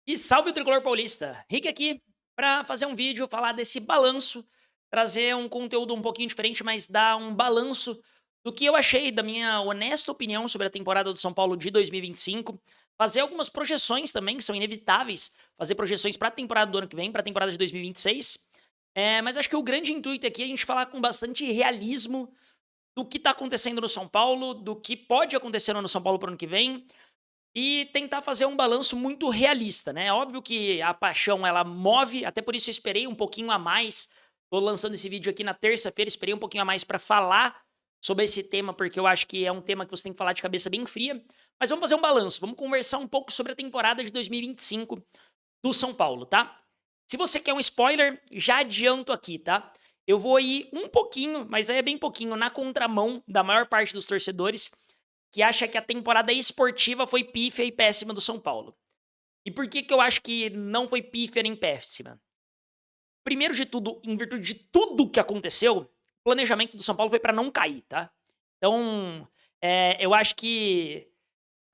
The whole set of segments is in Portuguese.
E salve o tricolor paulista! Rick aqui para fazer um vídeo, falar desse balanço, trazer um conteúdo um pouquinho diferente, mas dar um balanço do que eu achei, da minha honesta opinião sobre a temporada do São Paulo de 2025. Fazer algumas projeções também, que são inevitáveis, fazer projeções para a temporada do ano que vem, para a temporada de 2026. Mas acho que o grande intuito aqui é a gente falar com bastante realismo do que está acontecendo no São Paulo, do que pode acontecer no São Paulo para o ano que vem, e tentar fazer um balanço muito realista, né. Óbvio que a paixão ela move, até por isso eu esperei um pouquinho a mais. Tô lançando esse vídeo aqui na terça-feira, esperei um pouquinho a mais pra falar sobre esse tema, porque eu acho que é um tema que você tem que falar de cabeça bem fria. Mas vamos fazer um balanço, vamos conversar um pouco sobre a temporada de 2025 do São Paulo, tá. Se você quer um spoiler, já adianto aqui, tá. Eu vou ir um pouquinho, mas aí é bem pouquinho, na contramão da maior parte dos torcedores, que acha que a temporada esportiva foi pífia e péssima do São Paulo. E por que que eu acho que não foi pífia nem péssima? Primeiro de tudo, em virtude de tudo que aconteceu, o planejamento do São Paulo foi para não cair, tá? Então, eu acho que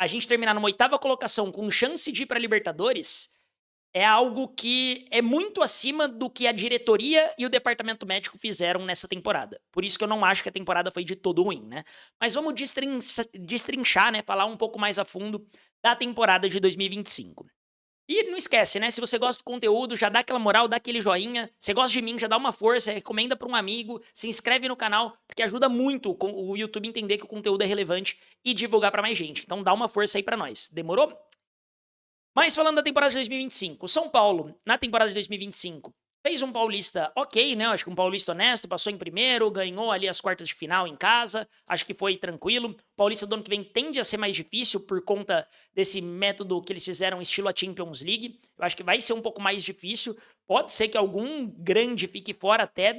a gente terminar numa oitava colocação com chance de ir para Libertadores é algo que é muito acima do que a diretoria e o departamento médico fizeram nessa temporada. Por isso que eu não acho que a temporada foi de todo ruim, né. Mas vamos destrinchar, né, falar um pouco mais a fundo da temporada de 2025. E não esquece, né, se você gosta do conteúdo, já dá aquela moral, dá aquele joinha. Você gosta de mim, já dá uma força, recomenda para um amigo, se inscreve no canal, porque ajuda muito o YouTube entender que o conteúdo é relevante e divulgar para mais gente. Então dá uma força aí para nós. Demorou? Mas falando da temporada de 2025, o São Paulo, na temporada de 2025, fez um paulista ok, né, acho que um paulista honesto, passou em primeiro, ganhou ali as quartas de final em casa, acho que foi tranquilo. O paulista do ano que vem tende a ser mais difícil por conta desse método que eles fizeram estilo a Champions League. Eu acho que vai ser um pouco mais difícil. Pode ser que algum grande fique fora até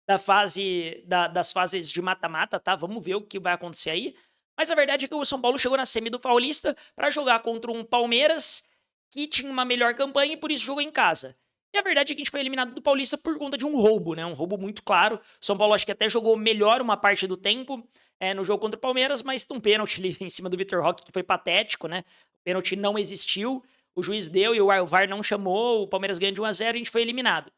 das fases de mata-mata, tá? Vamos ver o que vai acontecer aí. Mas a verdade é que o São Paulo chegou na semi do Paulista para jogar contra um Palmeiras que tinha uma melhor campanha e por isso jogou em casa. E a verdade é que a gente foi eliminado do Paulista por conta de um roubo, né? Um roubo muito claro. O São Paulo acho que até jogou melhor uma parte do tempo no jogo contra o Palmeiras, mas um pênalti ali em cima do Vitor Roque que foi patético, né? O pênalti não existiu, o juiz deu e o VAR não chamou, o Palmeiras ganha de 1-0 e a gente foi eliminado.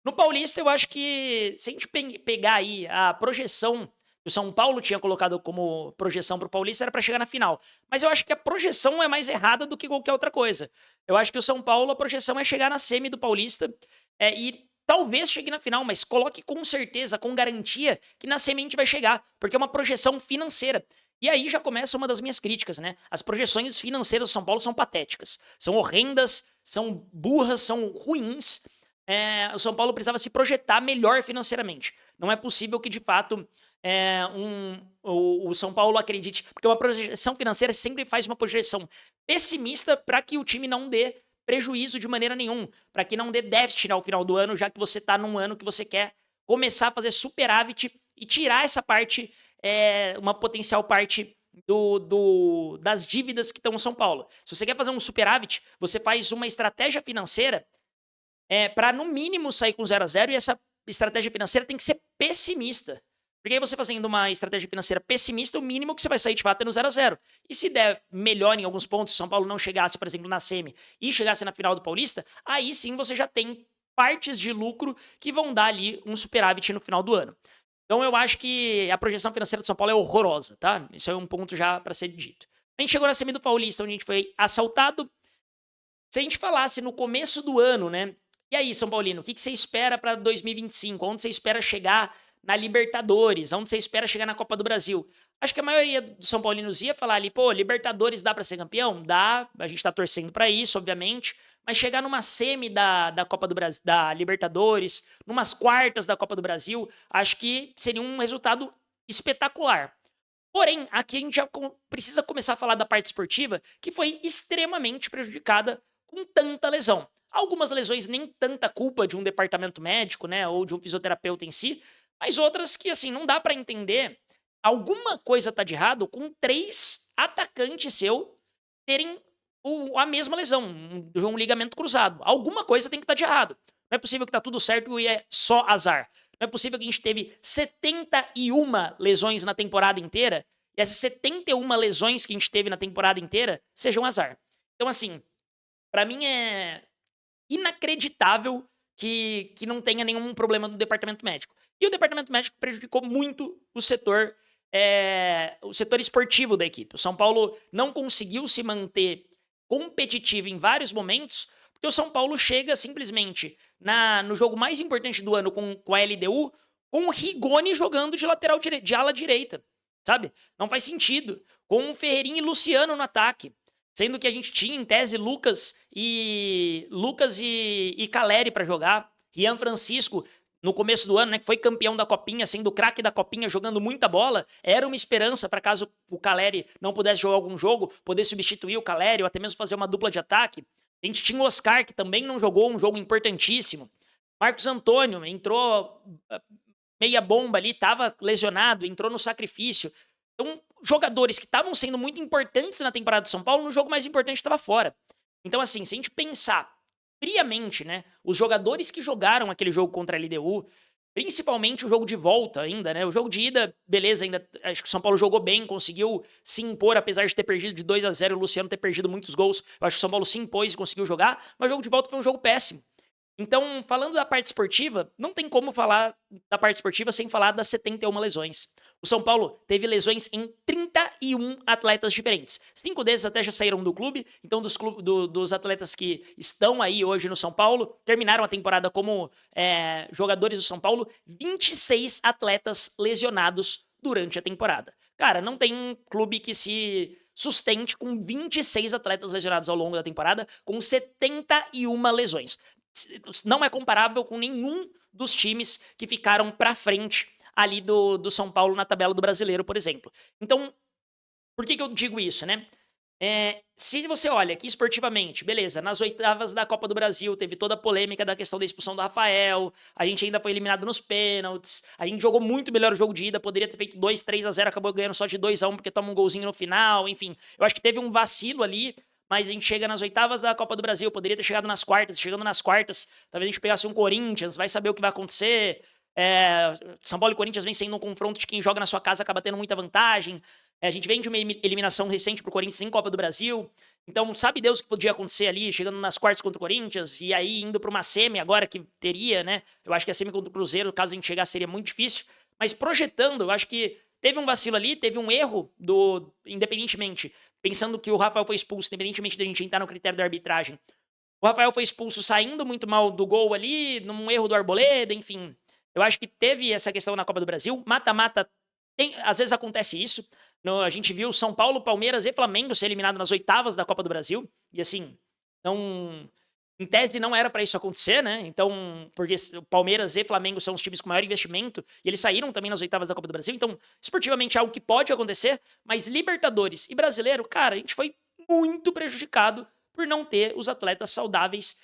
No Paulista, eu acho que se a gente pegar aí a projeção que o São Paulo tinha colocado como projeção para o Paulista, era para chegar na final. Mas eu acho que a projeção é mais errada do que qualquer outra coisa. Eu acho que o São Paulo, a projeção é chegar na semi do Paulista e talvez chegue na final, mas coloque com certeza, com garantia, que na semi a gente vai chegar, porque é uma projeção financeira. E aí já começa uma das minhas críticas, né? As projeções financeiras do São Paulo são patéticas, são horrendas, são burras, são ruins. O São Paulo precisava se projetar melhor financeiramente. Não é possível que, de fato, o São Paulo acredite. Porque uma projeção financeira sempre faz uma projeção pessimista para que o time não dê prejuízo de maneira nenhuma, para que não dê déficit ao final do ano, já que você está num ano que você quer começar a fazer superávit e tirar essa parte, uma potencial parte das dívidas que estão no São Paulo. Se você quer fazer um superávit, você faz uma estratégia financeira para no mínimo sair com 0-0 e essa estratégia financeira tem que ser pessimista. Porque aí você fazendo uma estratégia financeira pessimista, o mínimo que você vai sair de fato é no 0-0. E se der melhor em alguns pontos, se São Paulo não chegasse, por exemplo, na semi e chegasse na final do Paulista, aí sim você já tem partes de lucro que vão dar ali um superávit no final do ano. Então eu acho que a projeção financeira do São Paulo é horrorosa, tá? Isso é um ponto já para ser dito. A gente chegou na semi do Paulista, onde a gente foi assaltado. Se a gente falasse no começo do ano, né? E aí, São Paulino, o que você espera para 2025? Onde você espera chegar na Libertadores? Onde você espera chegar na Copa do Brasil? Acho que a maioria dos São Paulinos ia falar ali, pô, Libertadores dá para ser campeão? Dá, a gente tá torcendo para isso, obviamente. Mas chegar numa semi da Copa do Brasil, da Libertadores, numas quartas da Copa do Brasil, acho que seria um resultado espetacular. Porém, aqui a gente já precisa começar a falar da parte esportiva, que foi extremamente prejudicada com tanta lesão. Algumas lesões nem tanta culpa de um departamento médico, né, ou de um fisioterapeuta em si, mas outras que assim não dá pra entender. Alguma coisa tá de errado com três atacantes seu terem a mesma lesão, um ligamento cruzado. Alguma coisa tem que estar de errado. Não é possível que tá tudo certo e é só azar. Não é possível que a gente teve 71 lesões na temporada inteira e essas 71 lesões que a gente teve na temporada inteira sejam azar. Então, assim, Pra mim é inacreditável que não tenha nenhum problema no departamento médico. E o departamento médico prejudicou muito o setor esportivo da equipe. O São Paulo não conseguiu se manter competitivo em vários momentos, porque o São Paulo chega simplesmente no jogo mais importante do ano com a LDU, com o Rigoni jogando de lateral de ala direita, sabe? Não faz sentido. Com o Ferreirinha e Luciano no ataque. Sendo que a gente tinha, em tese, Lucas e Caleri para jogar. Rian Francisco, no começo do ano, né, que foi campeão da Copinha, sendo o craque da Copinha, jogando muita bola, era uma esperança para caso o Caleri não pudesse jogar algum jogo, poder substituir o Caleri ou até mesmo fazer uma dupla de ataque. A gente tinha o Oscar, que também não jogou um jogo importantíssimo. Marcos Antônio entrou meia bomba ali, estava lesionado, entrou no sacrifício. Então, jogadores que estavam sendo muito importantes na temporada do São Paulo, no jogo mais importante estava fora. Então, assim, se a gente pensar friamente, né, os jogadores que jogaram aquele jogo contra a LDU, principalmente o jogo de volta ainda, né, o jogo de ida, beleza, ainda acho que o São Paulo jogou bem, conseguiu se impor, apesar de ter perdido de 2-0 e o Luciano ter perdido muitos gols, eu acho que o São Paulo se impôs e conseguiu jogar, mas o jogo de volta foi um jogo péssimo. Então, falando da parte esportiva, não tem como falar da parte esportiva sem falar das 71 lesões. O São Paulo teve lesões em 31 atletas diferentes. 5 desses até já saíram do clube, então dos atletas que estão aí hoje no São Paulo, terminaram a temporada como jogadores do São Paulo, 26 atletas lesionados durante a temporada. Cara, não tem um clube que se sustente com 26 atletas lesionados ao longo da temporada, com 71 lesões. Não é comparável com nenhum dos times que ficaram pra frente ali do São Paulo na tabela do Brasileiro, por exemplo. Então, por que eu digo isso, né? Se você olha aqui esportivamente, beleza, nas oitavas da Copa do Brasil teve toda a polêmica da questão da expulsão do Rafael, a gente ainda foi eliminado nos pênaltis, a gente jogou muito melhor o jogo de ida, poderia ter feito 2-3-0, acabou ganhando só de 2-1 porque toma um golzinho no final, enfim. Eu acho que teve um vacilo ali, mas a gente chega nas oitavas da Copa do Brasil, poderia ter chegado nas quartas, chegando nas quartas, talvez a gente pegasse um Corinthians, vai saber o que vai acontecer. São Paulo e Corinthians vem sendo um confronto de quem joga na sua casa acaba tendo muita vantagem. A gente vem de uma eliminação recente pro Corinthians em Copa do Brasil, então sabe Deus o que podia acontecer ali, chegando nas quartas contra o Corinthians, e aí indo pra uma semi agora que teria, né? Eu acho que a semi contra o Cruzeiro, caso a gente chegasse, seria muito difícil, mas projetando, eu acho que teve um vacilo ali, teve um erro independentemente, pensando que o Rafael foi expulso, independentemente da gente entrar no critério da arbitragem. O Rafael foi expulso saindo muito mal do gol ali, num erro do Arboleda, enfim. Eu acho que teve essa questão na Copa do Brasil. Mata-mata, às vezes acontece isso. A gente viu São Paulo, Palmeiras e Flamengo ser eliminado nas oitavas da Copa do Brasil. E assim, em tese não era para isso acontecer, né? Então, porque o Palmeiras e Flamengo são os times com maior investimento e eles saíram também nas oitavas da Copa do Brasil. Então, esportivamente é algo que pode acontecer, mas Libertadores e Brasileiro, cara, a gente foi muito prejudicado por não ter os atletas saudáveis.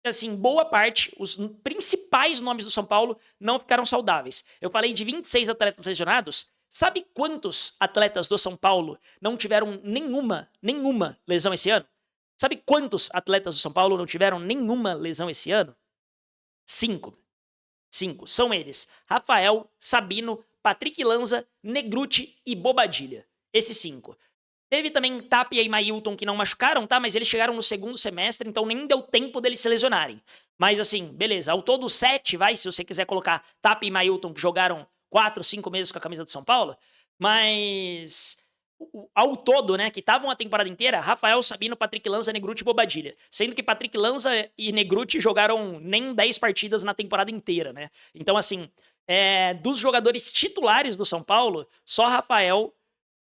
Assim, boa parte, os principais nomes do São Paulo não ficaram saudáveis. Eu falei de 26 atletas lesionados. Sabe quantos atletas do São Paulo não tiveram nenhuma lesão esse ano? Sabe quantos atletas do São Paulo não tiveram nenhuma lesão esse ano? 5. 5. São eles: Rafael, Sabino, Patrick Lanza, Negruti e Bobadilha. Esses 5. Teve também Tapia e Mailton que não machucaram, tá? Mas eles chegaram no segundo semestre, então nem deu tempo deles se lesionarem. Mas assim, beleza. Ao todo 7, vai, se você quiser colocar Tapia e Mailton, que jogaram 4, 5 meses com a camisa do São Paulo. Mas ao todo, né, que estavam a temporada inteira, Rafael, Sabino, Patrick Lanza, Negruti e Bobadilha. Sendo que Patrick Lanza e Negruti jogaram nem 10 partidas na temporada inteira, né? Então assim, dos jogadores titulares do São Paulo, só Rafael...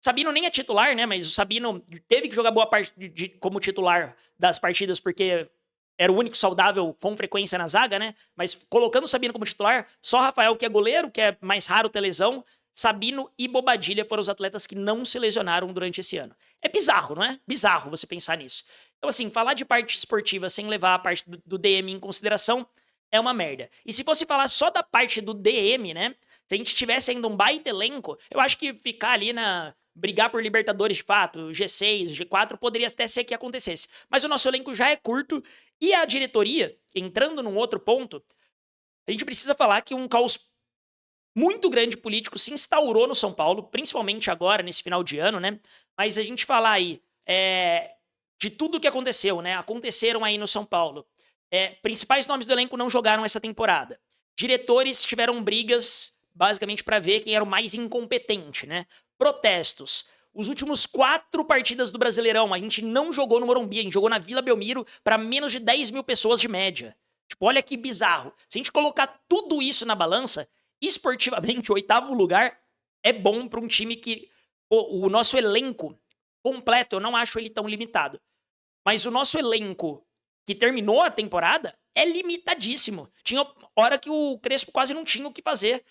Sabino nem é titular, né? Mas o Sabino teve que jogar boa parte como titular das partidas, porque era o único saudável com frequência na zaga, né? Mas colocando o Sabino como titular, só Rafael, que é goleiro, que é mais raro ter lesão, Sabino e Bobadilha foram os atletas que não se lesionaram durante esse ano. É bizarro, não é? Bizarro você pensar nisso. Então, assim, falar de parte esportiva sem levar a parte do DM em consideração é uma merda. E se fosse falar só da parte do DM, né? Se a gente tivesse ainda um baita elenco, eu acho que ficar ali brigar por Libertadores de fato, G6, G4, poderia até ser que acontecesse. Mas o nosso elenco já é curto e a diretoria, entrando num outro ponto, a gente precisa falar que um caos muito grande político se instaurou no São Paulo, principalmente agora, nesse final de ano, né? Mas a gente falar aí, de tudo que aconteceu, né? Aconteceram aí no São Paulo. Principais nomes do elenco não jogaram essa temporada. Diretores tiveram brigas, basicamente, para ver quem era o mais incompetente, né? Protestos. Os últimos 4 partidas do Brasileirão, a gente não jogou no Morumbi, a gente jogou na Vila Belmiro para menos de 10 mil pessoas de média. Tipo, olha que bizarro. Se a gente colocar tudo isso na balança, esportivamente, o 8º lugar é bom para um time que o nosso elenco completo, eu não acho ele tão limitado. Mas o nosso elenco que terminou a temporada é limitadíssimo. Tinha hora que o Crespo quase não tinha o que fazer.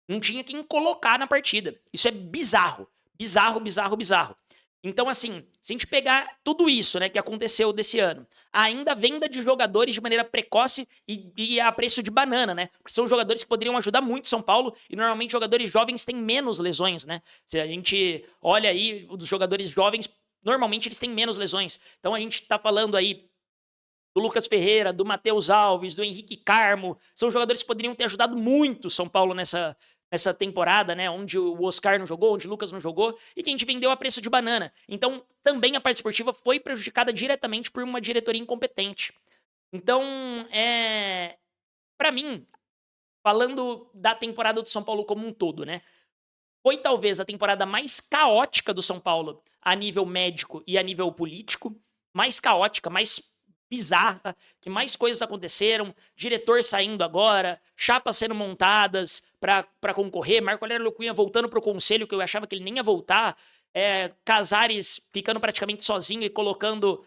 Não tinha quem colocar na partida. Isso é bizarro. Bizarro, bizarro, bizarro. Então, assim, se a gente pegar tudo isso, né, que aconteceu desse ano, ainda venda de jogadores de maneira precoce e a preço de banana, né? Porque são jogadores que poderiam ajudar muito São Paulo e normalmente jogadores jovens têm menos lesões, né? Se a gente olha aí, os jogadores jovens, normalmente eles têm menos lesões. Então a gente tá falando aí do Lucas Ferreira, do Matheus Alves, do Henrique Carmo, são jogadores que poderiam ter ajudado muito São Paulo nessa temporada, né? Onde o Oscar não jogou, onde o Lucas não jogou, e que a gente vendeu a preço de banana. Então, também a parte esportiva foi prejudicada diretamente por uma diretoria incompetente. Então, para mim, falando da temporada do São Paulo como um todo, né? Foi talvez a temporada mais caótica do São Paulo a nível médico e a nível político, mais caótica, mais bizarra, que mais coisas aconteceram, diretor saindo agora, chapas sendo montadas para concorrer, Marco Aurélio Cunha voltando pro conselho, que eu achava que ele nem ia voltar, Casares ficando praticamente sozinho e colocando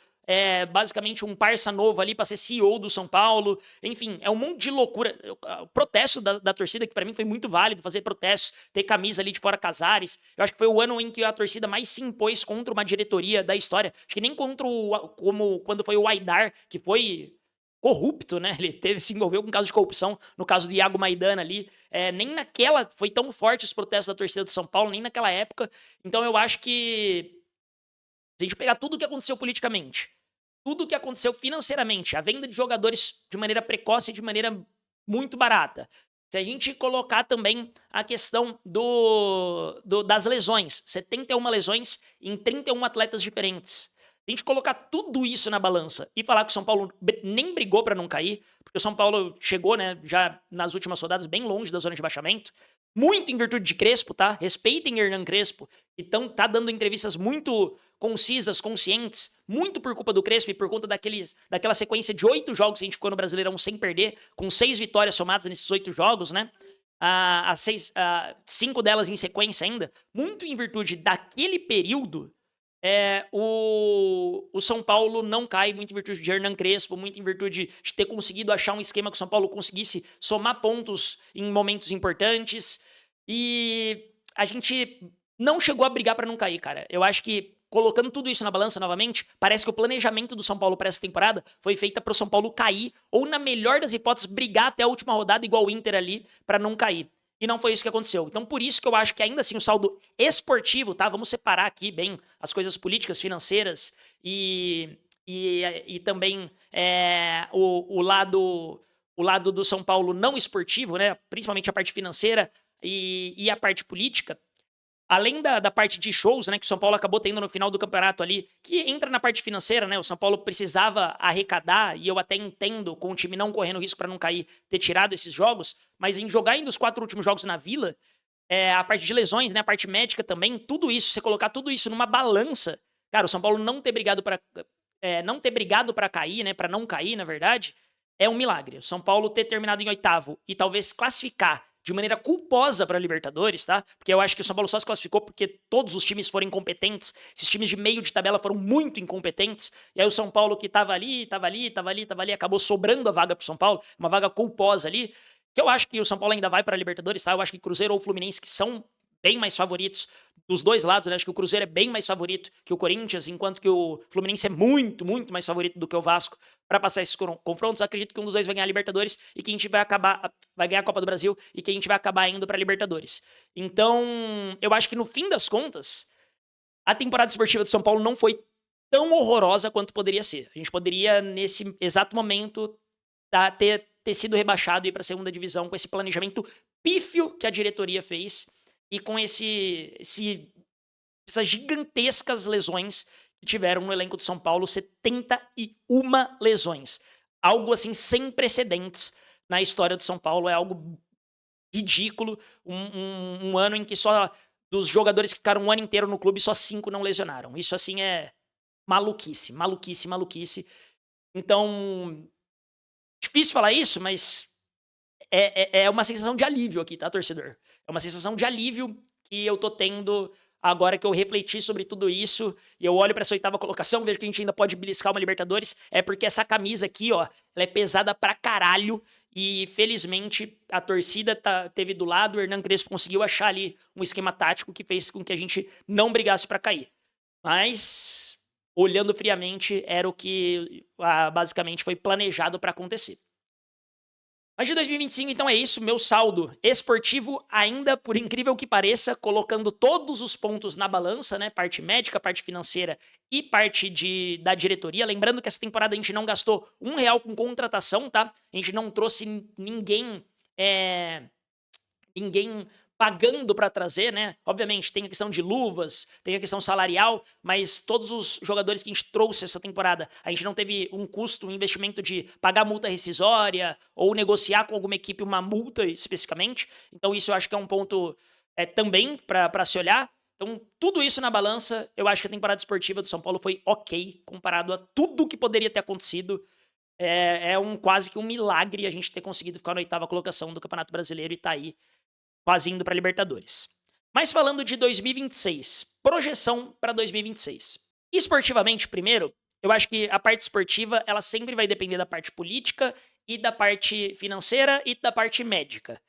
basicamente um parça novo ali para ser CEO do São Paulo. Enfim, é um monte de loucura. O protesto da torcida, que para mim foi muito válido, fazer protestos, ter camisa ali de fora Casares. Eu acho que foi o ano em que a torcida mais se impôs contra uma diretoria da história. Acho que nem contra como quando foi o Aidar, que foi corrupto, né? Ele se envolveu com um caso de corrupção, no caso do Iago Maidana ali. Nem naquela foi tão forte os protestos da torcida do São Paulo, nem naquela época. Então eu acho que se a gente pegar tudo o que aconteceu politicamente, tudo o que aconteceu financeiramente, a venda de jogadores de maneira precoce e de maneira muito barata. Se a gente colocar também a questão das lesões, 71 lesões em 31 atletas diferentes. Se a gente colocar tudo isso na balança e falar que o São Paulo nem brigou para não cair, porque o São Paulo chegou, né, já nas últimas rodadas bem longe da zona de baixamento, muito em virtude de Crespo, tá? Respeitem Hernan Crespo, que tá dando entrevistas muito concisas, conscientes, muito por culpa do Crespo e por conta daquela sequência de 8 jogos que a gente ficou no Brasileirão sem perder, com 6 vitórias somadas nesses 8 jogos, né? 5 delas em sequência ainda, muito em virtude daquele período, o São Paulo não cai muito em virtude de Hernan Crespo, muito em virtude de ter conseguido achar um esquema que o São Paulo conseguisse somar pontos em momentos importantes. E a gente não chegou a brigar para não cair, cara. Eu acho que, colocando tudo isso na balança novamente, parece que o planejamento do São Paulo para essa temporada foi feita para o São Paulo cair, ou na melhor das hipóteses, brigar até a última rodada, igual o Inter ali, para não cair. E não foi isso que aconteceu. Então, por isso que eu acho que ainda assim o saldo esportivo, tá? Vamos separar aqui bem as coisas políticas, financeiras e também o lado do São Paulo não esportivo, né? Principalmente a parte financeira e a parte política. Além da parte de shows, né, que o São Paulo acabou tendo no final do campeonato ali, que entra na parte financeira, né? O São Paulo precisava arrecadar, e eu até entendo, com o time não correndo risco para não cair, ter tirado esses jogos, mas em jogar ainda os 4 últimos jogos na Vila, a parte de lesões, né, a parte médica também, tudo isso, você colocar tudo isso numa balança, cara, o São Paulo não ter brigado para cair, né, para não cair, na verdade, é um milagre. O São Paulo ter terminado em 8º e talvez classificar de maneira culposa para a Libertadores, tá? Porque eu acho que o São Paulo só se classificou porque todos os times foram incompetentes. Esses times de meio de tabela foram muito incompetentes. E aí o São Paulo que tava ali, acabou sobrando a vaga pro São Paulo, uma vaga culposa ali. Que eu acho que o São Paulo ainda vai para a Libertadores, tá? Eu acho que Cruzeiro ou Fluminense, que são bem mais favoritos dos dois lados, né? Acho que o Cruzeiro é bem mais favorito que o Corinthians, enquanto que o Fluminense é muito, muito mais favorito do que o Vasco para passar esses confrontos. Acredito que um dos dois vai ganhar a Libertadores e que a gente vai ganhar a Copa do Brasil e que a gente vai acabar indo para a Libertadores. Então, eu acho que no fim das contas, a temporada esportiva do São Paulo não foi tão horrorosa quanto poderia ser. A gente poderia, nesse exato momento, ter sido rebaixado e ir para a segunda divisão com esse planejamento pífio que a diretoria fez e com essas gigantescas lesões que tiveram no elenco do São Paulo 71 lesões. Algo assim sem precedentes na história do São Paulo, é algo ridículo. Um ano em que só dos jogadores que ficaram um ano inteiro no clube, só 5 não lesionaram. Isso assim é maluquice, maluquice, maluquice. Então, difícil falar isso, mas é uma sensação de alívio aqui, tá, torcedor? É uma sensação de alívio que eu tô tendo agora que eu refleti sobre tudo isso e eu olho pra essa 8ª colocação, vejo que a gente ainda pode beliscar uma Libertadores, é porque essa camisa aqui, ó, ela é pesada pra caralho e felizmente a torcida teve do lado, o Hernan Crespo conseguiu achar ali um esquema tático que fez com que a gente não brigasse pra cair. Mas, olhando friamente, era o que basicamente foi planejado pra acontecer. Mas de 2025, então é isso, meu saldo esportivo ainda, por incrível que pareça, colocando todos os pontos na balança, né, parte médica, parte financeira e parte da diretoria. Lembrando que essa temporada a gente não gastou R$1 com contratação, tá? A gente não trouxe ninguém ninguém pagando para trazer, né? Obviamente, tem a questão de luvas, tem a questão salarial, mas todos os jogadores que a gente trouxe essa temporada, a gente não teve um custo, um investimento de pagar multa rescisória ou negociar com alguma equipe uma multa especificamente. Então, isso eu acho que é um ponto também para se olhar. Então, tudo isso na balança, eu acho que a temporada esportiva do São Paulo foi ok, comparado a tudo que poderia ter acontecido. É quase que um milagre a gente ter conseguido ficar na 8ª colocação do Campeonato Brasileiro e tá aí quase indo para Libertadores. Mas falando de 2026, projeção para 2026. Esportivamente, primeiro, eu acho que a parte esportiva ela sempre vai depender da parte política e da parte financeira e da parte médica.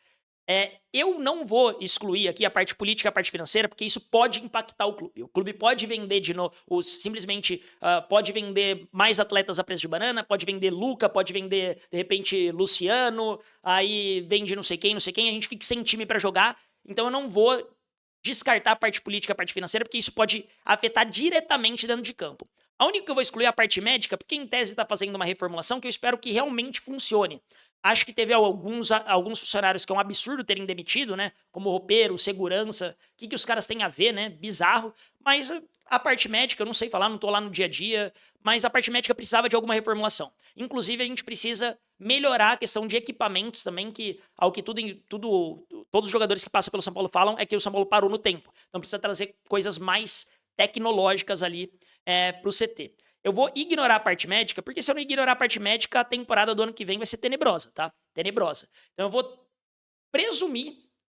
Eu não vou excluir aqui a parte política e a parte financeira, porque isso pode impactar o clube. O clube pode vender de novo, simplesmente pode vender mais atletas a preço de banana, pode vender Luca, pode vender, de repente, Luciano, aí vende não sei quem, a gente fica sem time para jogar. Então eu não vou descartar a parte política e a parte financeira, porque isso pode afetar diretamente dentro de campo. A única que eu vou excluir é a parte médica, porque em tese está fazendo uma reformulação que eu espero que realmente funcione. Acho que teve alguns funcionários que é um absurdo terem demitido, né? Como roupeiro, segurança. O que os caras têm a ver, né? Bizarro. Mas a parte médica, eu não sei falar, não tô lá no dia a dia. Mas a parte médica precisava de alguma reformulação. Inclusive, a gente precisa melhorar a questão de equipamentos também, que ao que todos os jogadores que passam pelo São Paulo falam é que o São Paulo parou no tempo. Então precisa trazer coisas mais tecnológicas ali pro CT. Eu vou ignorar a parte médica, porque se eu não ignorar a parte médica, a temporada do ano que vem vai ser tenebrosa, tá? Tenebrosa. Então eu vou presumir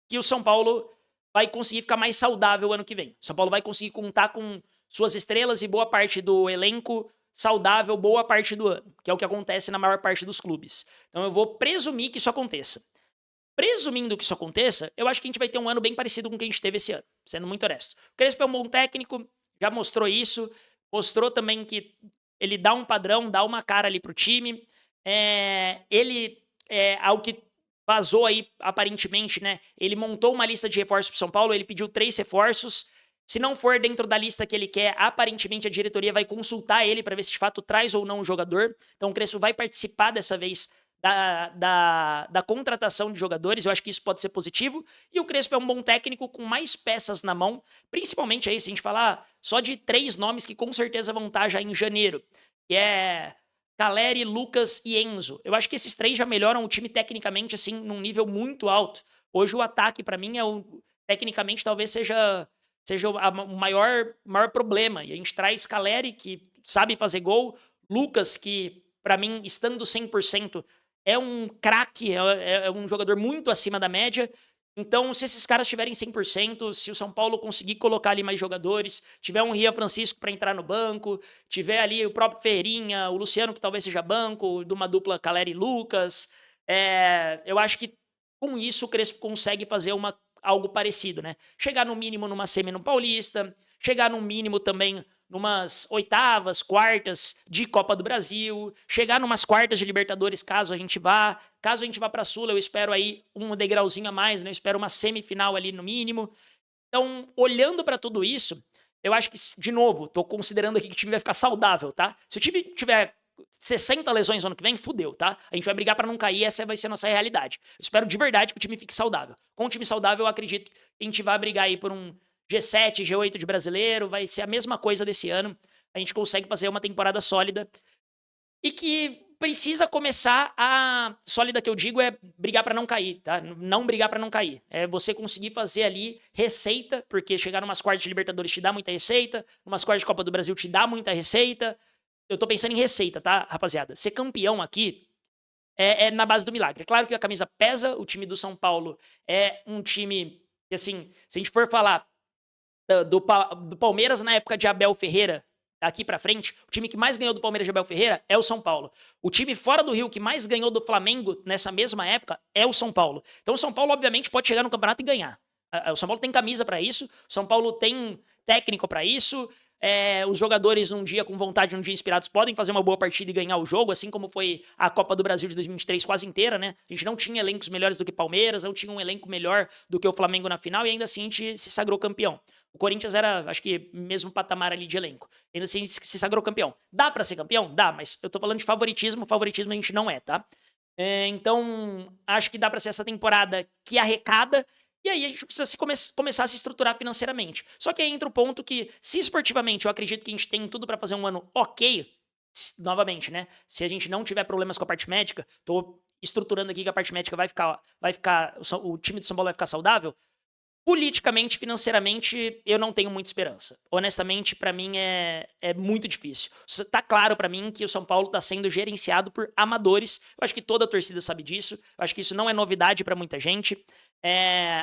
que o São Paulo vai conseguir ficar mais saudável ano que vem. O São Paulo vai conseguir contar com suas estrelas e boa parte do elenco saudável boa parte do ano, que é o que acontece na maior parte dos clubes. Então eu vou presumir que isso aconteça. Presumindo que isso aconteça, eu acho que a gente vai ter um ano bem parecido com o que a gente teve esse ano, sendo muito honesto. O Crespo é um bom técnico, já mostrou isso, mostrou também que ele dá um padrão, dá uma cara ali pro time. Ele, ao que vazou aí, aparentemente, né? Ele montou uma lista de reforços pro São Paulo, ele pediu 3 reforços. Se não for dentro da lista que ele quer, aparentemente a diretoria vai consultar ele para ver se de fato traz ou não o jogador. Então o Crespo vai participar dessa vez da contratação de jogadores, eu acho que isso pode ser positivo, e o Crespo é um bom técnico com mais peças na mão, principalmente aí, se a gente falar só de 3 nomes que com certeza vão estar já em janeiro, que é Caleri, Lucas e Enzo. Eu acho que esses 3 já melhoram o time tecnicamente, assim, num nível muito alto. Hoje o ataque, para mim, tecnicamente talvez seja o maior problema, e a gente traz Caleri, que sabe fazer gol, Lucas, que para mim, estando 100%, é um craque, é um jogador muito acima da média. Então, se esses caras estiverem 100%, se o São Paulo conseguir colocar ali mais jogadores, tiver um Rian Francisco para entrar no banco, tiver ali o próprio Ferreirinha, o Luciano, que talvez seja banco, de uma dupla Caleri e Lucas, eu acho que com isso o Crespo consegue fazer algo parecido, né? Chegar no mínimo numa semi no Paulista, chegar no mínimo também numas oitavas, quartas de Copa do Brasil, chegar numas quartas de Libertadores, caso a gente vá para a Sula, eu espero aí um degrauzinho a mais, né? Eu espero uma semifinal ali no mínimo. Então, olhando para tudo isso, eu acho que, de novo, tô considerando aqui que o time vai ficar saudável, tá? Se o time tiver 60 lesões no ano que vem, fudeu, tá? A gente vai brigar para não cair, essa vai ser a nossa realidade. Eu espero de verdade que o time fique saudável. Com um time saudável, eu acredito que a gente vai brigar aí por um G7, G8 de brasileiro, vai ser a mesma coisa desse ano. a gente consegue fazer uma temporada sólida e que precisa começar a sólida que eu digo é brigar para não cair, tá? Não brigar para não cair. É você conseguir fazer ali receita, porque chegar numas quartas de Libertadores te dá muita receita, numas quartas de Copa do Brasil te dá muita receita. Eu tô pensando em receita, tá, rapaziada? Ser campeão aqui é na base do milagre. É claro que a camisa pesa, o time do São Paulo é um time que, assim, se a gente for falar do Palmeiras na época de Abel Ferreira, daqui pra frente, o time que mais ganhou do Palmeiras de Abel Ferreira é o São Paulo. O time fora do Rio que mais ganhou do Flamengo nessa mesma época é o São Paulo. Então o São Paulo, obviamente, pode chegar no campeonato e ganhar. O São Paulo tem camisa pra isso, o São Paulo tem técnico pra isso. Os jogadores, num dia com vontade, num dia inspirados, podem fazer uma boa partida e ganhar o jogo, assim como foi a Copa do Brasil de 2023 quase inteira, né? A gente não tinha elencos melhores do que Palmeiras, não tinha um elenco melhor do que o Flamengo na final e ainda assim a gente se sagrou campeão. O Corinthians era, acho que, mesmo patamar ali de elenco. Ainda assim a gente se sagrou campeão. Dá pra ser campeão? Dá, mas eu tô falando de favoritismo a gente não é, tá? Então, acho que dá pra ser essa temporada que arrecada e aí a gente precisa começar a se estruturar financeiramente. Só que aí entra o ponto que, se esportivamente eu acredito que a gente tem tudo pra fazer um ano ok, novamente, né? Se a gente não tiver problemas com a parte médica, tô estruturando aqui que a parte médica o time do São Paulo vai ficar saudável. Politicamente, financeiramente, eu não tenho muita esperança. Honestamente, pra mim é muito difícil. Tá claro pra mim que o São Paulo tá sendo gerenciado por amadores. Eu acho que toda a torcida sabe disso. Eu acho que isso não é novidade pra muita gente.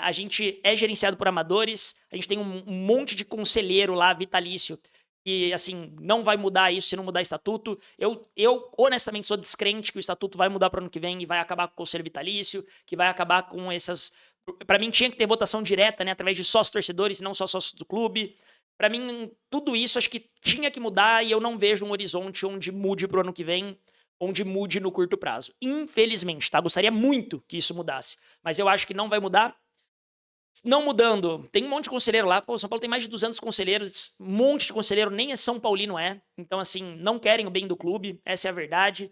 A gente é gerenciado por amadores. A gente tem um monte de conselheiro lá, vitalício, que, assim, não vai mudar isso se não mudar estatuto. Eu honestamente, sou descrente que o estatuto vai mudar pro ano que vem e vai acabar com o conselho vitalício, que vai acabar com essas. Pra mim tinha que ter votação direta, né, através de sócios torcedores e não só sócios do clube. Pra mim, tudo isso acho que tinha que mudar e eu não vejo um horizonte onde mude pro ano que vem, onde mude no curto prazo. Infelizmente, tá? Gostaria muito que isso mudasse, mas eu acho que não vai mudar. Não mudando, tem um monte de conselheiro lá. Pô, o São Paulo tem mais de 200 conselheiros, um monte de conselheiro, nem é São Paulino é. Então, assim, não querem o bem do clube, essa é a verdade.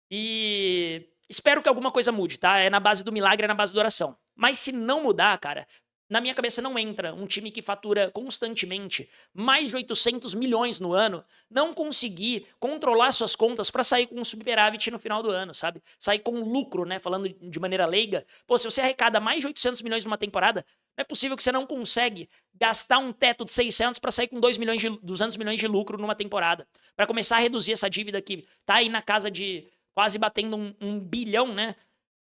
E espero que alguma coisa mude, tá? É na base do milagre, é na base da oração. Mas se não mudar, cara, na minha cabeça não entra um time que fatura constantemente mais de 800 milhões no ano não conseguir controlar suas contas pra sair com um superávit no final do ano, sabe? Sair com lucro, né? Falando de maneira leiga. Pô, se você arrecada mais de 800 milhões numa temporada, não é possível que você não consegue gastar um teto de 600 pra sair com 200 milhões de lucro numa temporada. Pra começar a reduzir essa dívida que tá aí na casa de quase batendo um bilhão, né?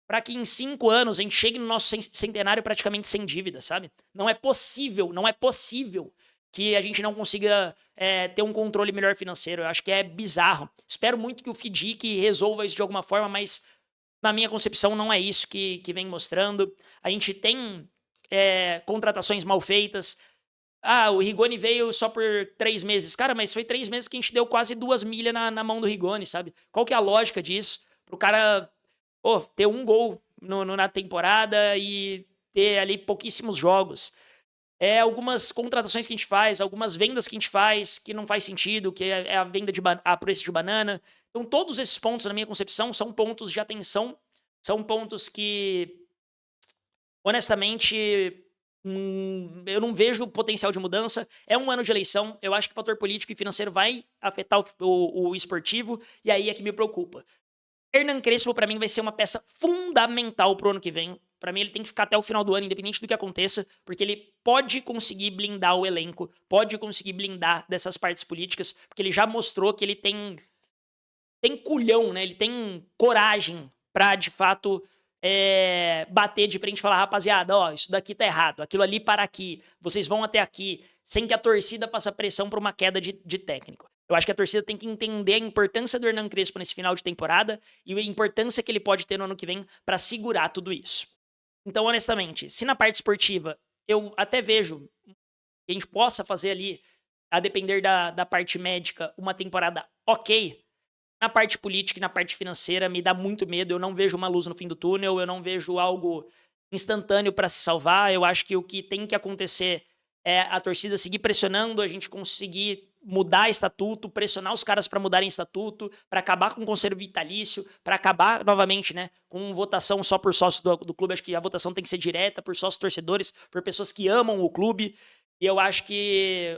Para que em 5 anos a gente chegue no nosso centenário praticamente sem dívida, sabe? Não é possível, não é possível que a gente não consiga ter um controle melhor financeiro. Eu acho que é bizarro. Espero muito que o FIDIC resolva isso de alguma forma, mas na minha concepção não é isso que vem mostrando. A gente tem contratações mal feitas. Ah, o Rigoni veio só por 3 meses. Cara, mas foi 3 meses que a gente deu quase 2 milhas na mão do Rigoni, sabe? Qual que é a lógica disso? Pro cara, pô, ter um gol na temporada e ter ali pouquíssimos jogos. Algumas contratações que a gente faz, algumas vendas que a gente faz que não faz sentido, que é a venda a preço de banana. Então, todos esses pontos, na minha concepção, são pontos de atenção, são pontos que, honestamente, eu não vejo potencial de mudança. É um ano de eleição. Eu acho que o fator político e financeiro vai afetar o esportivo, e aí é que me preocupa. Hernan Crespo, pra mim, vai ser uma peça fundamental pro ano que vem. Pra mim, ele tem que ficar até o final do ano, independente do que aconteça, porque ele pode conseguir blindar o elenco, pode conseguir blindar dessas partes políticas, porque ele já mostrou que ele tem culhão, né? Ele tem coragem pra, de fato, bater de frente e falar, rapaziada, ó, isso daqui tá errado, aquilo ali para aqui, vocês vão até aqui, sem que a torcida faça pressão pra uma queda de técnico. Eu acho que a torcida tem que entender a importância do Hernan Crespo nesse final de temporada e a importância que ele pode ter no ano que vem pra segurar tudo isso. Então, honestamente, se na parte esportiva eu até vejo que a gente possa fazer ali, a depender da parte médica, uma temporada ok, na parte política e na parte financeira me dá muito medo. Eu não vejo uma luz no fim do túnel, eu não vejo algo instantâneo para se salvar. Eu acho que o que tem que acontecer é a torcida seguir pressionando, a gente conseguir mudar estatuto, pressionar os caras para mudarem estatuto, para acabar com o conselho vitalício, para acabar novamente, né, com votação só por sócios do clube. Acho que a votação tem que ser direta por sócios torcedores, por pessoas que amam o clube. E eu acho que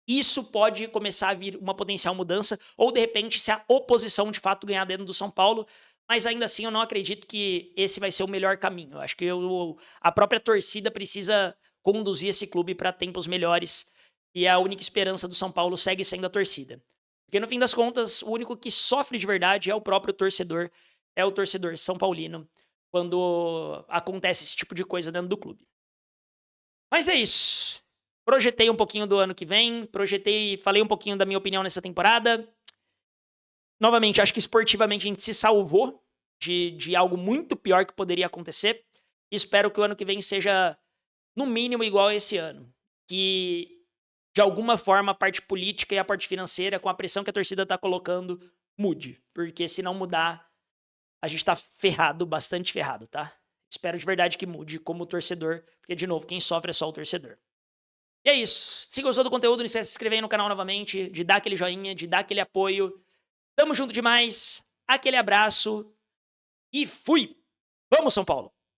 isso pode começar a vir uma potencial mudança, ou de repente se a oposição de fato ganhar dentro do São Paulo, mas ainda assim eu não acredito que esse vai ser o melhor caminho. Eu acho que a própria torcida precisa conduzir esse clube para tempos melhores, e a única esperança do São Paulo segue sendo a torcida. Porque no fim das contas, o único que sofre de verdade é o próprio torcedor, é o torcedor são paulino, quando acontece esse tipo de coisa dentro do clube. Mas é isso. Projetei um pouquinho do ano que vem, falei um pouquinho da minha opinião nessa temporada. Novamente, acho que esportivamente a gente se salvou de algo muito pior que poderia acontecer. Espero que o ano que vem seja, no mínimo, igual a esse ano. Que, de alguma forma, a parte política e a parte financeira, com a pressão que a torcida tá colocando, mude. Porque se não mudar, a gente tá ferrado, bastante ferrado, tá? Espero de verdade que mude como torcedor, porque, de novo, quem sofre é só o torcedor. E é isso. Se gostou do conteúdo, não esquece de se inscrever aí no canal novamente, de dar aquele joinha, de dar aquele apoio. Tamo junto demais. Aquele abraço e fui! Vamos, São Paulo!